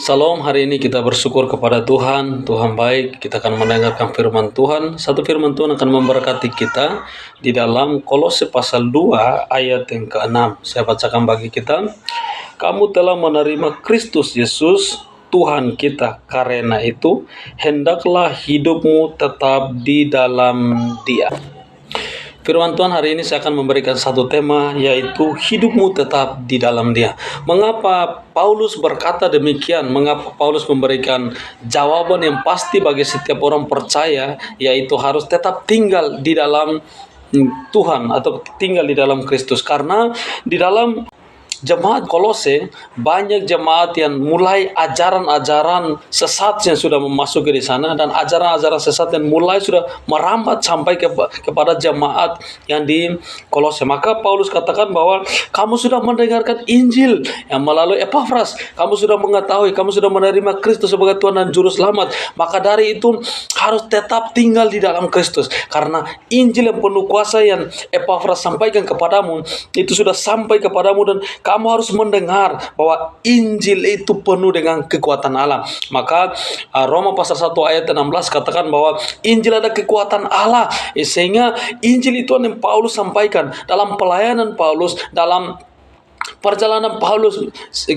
Salam, hari ini kita bersyukur kepada Tuhan. Tuhan baik, kita akan mendengarkan firman Tuhan. Satu firman Tuhan akan memberkati kita di dalam Kolose pasal 2 ayat yang ke-6. Saya bacakan bagi kita. Kamu telah menerima Kristus Yesus, Tuhan kita. Karena itu, hendaklah hidupmu tetap di dalam Dia. Firman Tuhan hari ini saya akan memberikan satu tema, yaitu hidupmu tetap di dalam Dia. Mengapa Paulus berkata demikian? Mengapa Paulus memberikan jawaban yang pasti bagi setiap orang percaya, yaitu harus tetap tinggal di dalam Tuhan atau tinggal di dalam Kristus? Karena di dalam jemaat Kolose, banyak jemaat yang mulai ajaran-ajaran sesat yang sudah memasuki di sana, dan ajaran-ajaran sesat yang mulai sudah merambat sampai kepada jemaat yang di Kolose. Maka Paulus katakan bahwa kamu sudah mendengarkan Injil yang melalui Epafras, kamu sudah mengetahui, kamu sudah menerima Kristus sebagai Tuhan dan Juru Selamat. Maka dari itu harus tetap tinggal di dalam Kristus, karena Injil yang penuh kuasa yang Epafras sampaikan kepadamu itu sudah sampai kepadamu, dan kamu harus mendengar bahwa Injil itu penuh dengan kekuatan Allah. Maka Roma pasal 1 ayat 16 katakan bahwa Injil ada kekuatan Allah. Sehingga Injil itu yang Paulus sampaikan dalam pelayanan Paulus, dalam perjalanan Paulus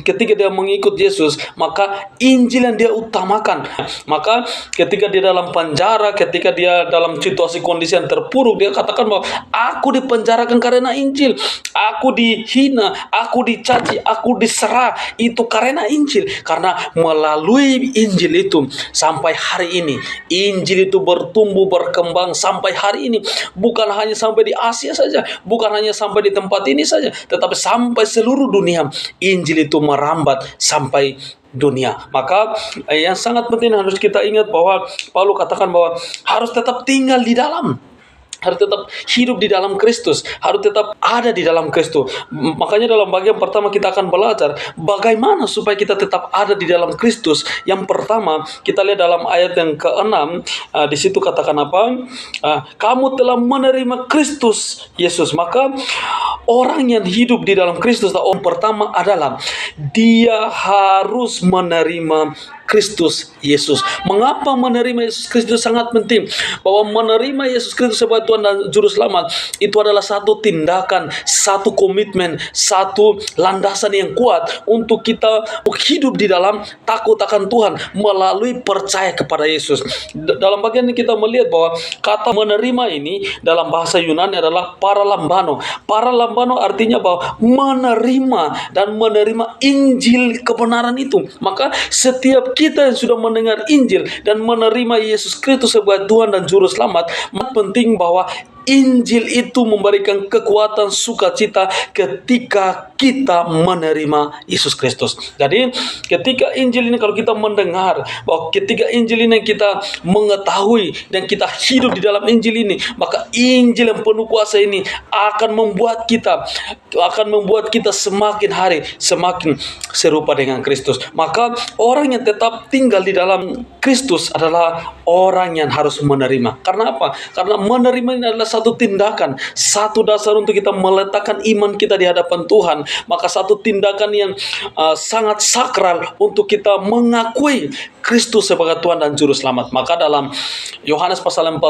ketika dia mengikut Yesus, maka Injil yang dia utamakan. Maka ketika dia dalam penjara, ketika dia dalam situasi kondisi yang terpuruk, dia katakan bahwa aku dipenjarakan karena Injil, aku dihina, aku dicaci, aku diserah, itu karena Injil. Karena melalui Injil itu sampai hari ini Injil itu bertumbuh, berkembang sampai hari ini. Bukan hanya sampai di Asia saja, bukan hanya sampai di tempat ini saja, tetapi sampai seluruh dunia Injil itu merambat sampai dunia. Maka yang sangat penting harus kita ingat bahwa Paulus katakan bahwa harus tetap tinggal di dalam, harus tetap hidup di dalam Kristus, harus tetap ada di dalam Kristus. Makanya dalam bagian pertama kita akan belajar bagaimana supaya kita tetap ada di dalam Kristus. Yang pertama kita lihat dalam ayat yang ke-6, di situ katakan apa? Kamu telah menerima Kristus Yesus. Maka orang yang hidup di dalam Kristus, orang pertama adalah dia harus menerima Kristus Yesus. Mengapa menerima Yesus Kristus sangat penting? Bahwa menerima Yesus Kristus sebagai Tuhan dan Juru Selamat itu adalah satu tindakan, satu komitmen, satu landasan yang kuat untuk kita hidup di dalam takut akan Tuhan melalui percaya kepada Yesus. Dalam bagian ini kita melihat bahwa kata menerima ini dalam bahasa Yunani adalah paralambano. Paralambano artinya bahwa menerima dan menerima Injil kebenaran itu. Maka setiap kita yang sudah mendengar Injil dan menerima Yesus Kristus sebagai Tuhan dan Juru Selamat, penting bahwa Injil itu memberikan kekuatan sukacita ketika kita menerima Yesus Kristus. Jadi ketika Injil ini, kalau kita mendengar, bahwa ketika Injil ini kita mengetahui dan kita hidup di dalam Injil ini, maka Injil yang penuh kuasa ini akan membuat kita semakin hari semakin serupa dengan Kristus. Maka orang yang tetap tinggal di dalam Kristus adalah orang yang harus menerima. Karena apa? Karena menerima ini adalah satu tindakan, satu dasar untuk kita meletakkan iman kita di hadapan Tuhan. Maka satu tindakan yang sangat sakral untuk kita mengakui Kristus sebagai Tuhan dan Juru Selamat. Maka dalam Yohanes pasal 14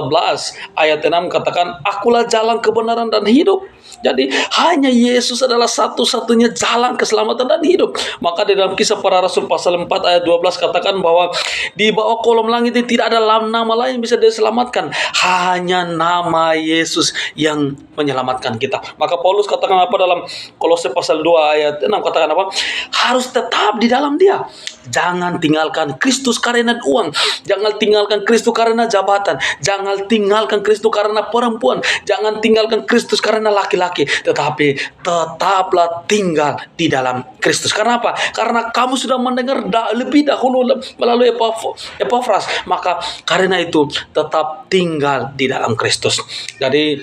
ayat 6 katakan, akulah jalan, kebenaran dan hidup. Jadi hanya Yesus adalah satu-satunya jalan keselamatan dan hidup. Maka di dalam Kisah Para Rasul pasal 4 ayat 12 katakan bahwa di bawah kolom langit ini tidak ada nama lain yang bisa diselamatkan, hanya nama Yesus yang menyelamatkan kita. Maka Paulus katakan apa dalam Kolose pasal 2 ayat 6, katakan apa? Harus tetap di dalam Dia. Jangan tinggalkan Kristus karena uang, jangan tinggalkan Kristus karena jabatan, jangan tinggalkan Kristus karena perempuan, jangan tinggalkan Kristus karena laki-laki, tetapi tetaplah tinggal di dalam Kristus. Karena apa? Karena kamu sudah mendengar lebih dahulu melalui Epafras, maka karena itu tetap tinggal di dalam Kristus. Jadi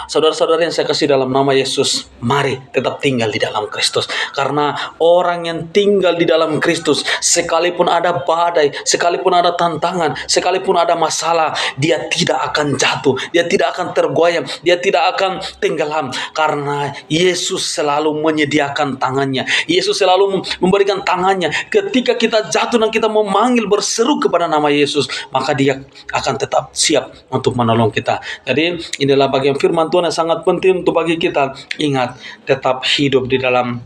Saudara-saudara yang saya kasih dalam nama Yesus, mari tetap tinggal di dalam Kristus. Karena orang yang tinggal di dalam Kristus, sekalipun ada badai, sekalipun ada tantangan, sekalipun ada masalah, dia tidak akan jatuh, dia tidak akan tergoyang, dia tidak akan tenggelam. Karena Yesus selalu menyediakan tangannya. Yesus selalu memberikan tangannya. Ketika kita jatuh dan kita memanggil, berseru kepada nama Yesus, maka dia akan tetap siap untuk menolong kita. Jadi inilah bagian firman Tuhan yang sangat penting untuk bagi kita. Ingat, tetap hidup di dalam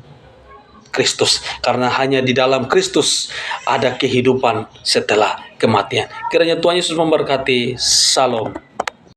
Kristus, karena hanya di dalam Kristus ada kehidupan setelah kematian. Kiranya Tuhan Yesus memberkati. Shalom.